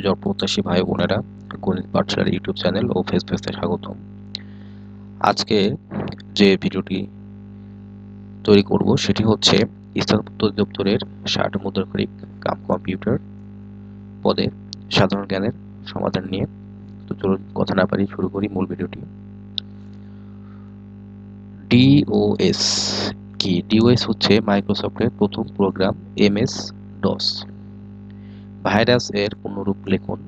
Job প্রত্যাশী ভাই বোনেরা, গণিত পাঠশালার ইউটিউব চ্যানেল ও ফেসবুকে স্বাগতম। আজকে যে ভিডিওটি তৈরি করব সেটি হচ্ছে স্থাপত্য অধিদপ্তরের ৬০ মুদ্রাক্ষরিক কাম কম্পিউটার পদে সাধারণ জ্ঞানের সমাধান নিয়ে। তো চলুন কথা না পারি শুরু করি মূল ভিডিওটি। ডিওএস কি? ডিওএস হচ্ছে মাইক্রোসফটের প্রথম প্রোগ্রাম এমএস ডস। ভাইরাস এর পূর্ণরূপ লিখুন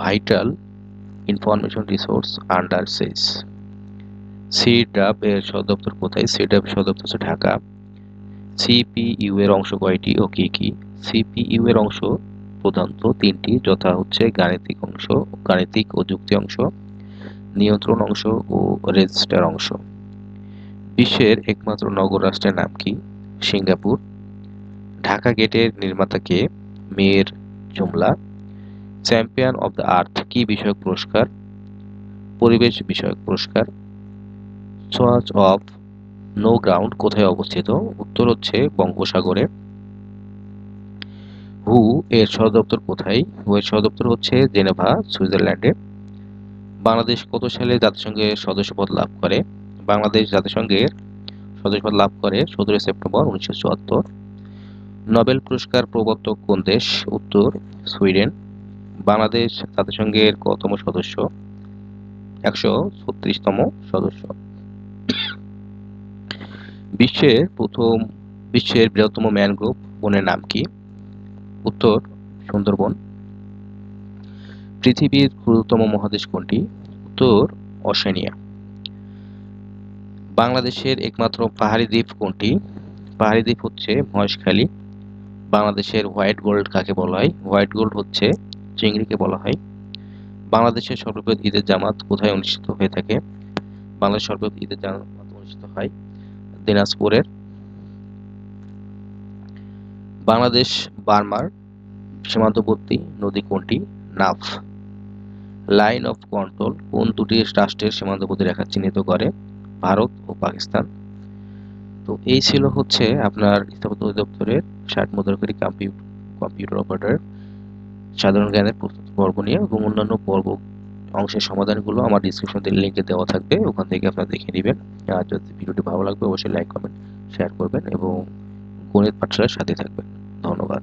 ভাইটাল ইনফরমেশন রিসোর্স আন্ডার সেস। সিডাব এর সদর দপ্তর কোথায়? সিডাব সদর দপ্তর হচ্ছে ঢাকা। সিপিইউ এর অংশ কয়টি ও কি কি? সিপিইউ এর অংশ প্রধানত তিনটি, যথা হচ্ছে গাণিতিক অংশ, গাণিতিক ও যুক্তি অংশ, নিয়ন্ত্রণ অংশ ও রেজিস্টার অংশ। বিশ্বের একমাত্র নগর রাষ্ট্রের নাম কি? সিঙ্গাপুর। ঢাকা গেটের নির্মাতা কে? মীর জুমলা। চ্যাম্পিয়ন অব দ্য আর্থ কি বিষয়ক পুরস্কার? পরিবেশ বিষয়ক পুরস্কার। সোয়াচ অফ নো গ্রাউন্ড কোথায় অবস্থিত? উত্তর হচ্ছে বঙ্গোপসাগরে। হু এর সদর দপ্তর কোথায়? হু এর সদর দপ্তর হচ্ছে জেনেভা, সুইজারল্যান্ডে। বাংলাদেশ কত সালে জাতিসংঘের সদস্যপদ লাভ করে? বাংলাদেশ জাতিসংঘের সদস্যপদ লাভ করে ১৭ সেপ্টেম্বর ১৯৭৪। নোবেল পুরস্কার প্রবর্তক কোন দেশ? উত্তর সুইডেন। বাংলাদেশ জাতিসংঘের কতম সদস্য? ১৩৬তম সদস্য। বিশ্বের বৃহত্তম ম্যানগ্রোভ বনের নাম কি? উত্তর সুন্দরবন। পৃথিবীর ক্ষুদ্রতম মহাদেশ কোনটি? উত্তর ওশেনিয়া। বাংলাদেশের একমাত্র পাহাড়ি দ্বীপ কোনটি? পাহাড়ি দ্বীপ হচ্ছে মহেশখালী। বাংলাদেশের হোয়াইট গোল্ড কাকে বলা হয়? হোয়াইট গোল্ড হচ্ছে চিংড়িকে বলা হয়। বাংলাদেশের সর্ববৃহৎ ঈদের জামাত কোথায় অনুষ্ঠিত হয়ে থাকে? বাংলাদেশের সর্ববৃহৎ ঈদের জামাত অনুষ্ঠিত হয় দিনাজপুরের। বাংলাদেশ বার্মার সীমান্তবর্তী নদী কোনটি? নাফ। লাইন অফ কন্ট্রোল কোন দুটি রাষ্ট্রের সীমান্তবর্তী রেখা চিহ্নিত করে? ভারত ও পাকিস্তান। তো এই ছিল হচ্ছে আপনার স্থাপত্য অধিদপ্তরের ৬০ মুদ্রাক্ষরিক কম্পিউটার অপারেটর সাধারণ জ্ঞানের প্রস্তুত পর্ব নিয়ে, এবং অন্যান্য পর্ব অংশের সমাধানগুলো আমার ডিসক্রিপশন লিঙ্কে দেওয়া থাকবে, ওখান থেকে আপনারা দেখে নেবেন। আর যদি ভিডিওটি ভালো লাগবে অবশ্যই লাইক কমেন্ট শেয়ার করবেন এবং গণিত পাঠশালার সাথে থাকবেন। ধন্যবাদ।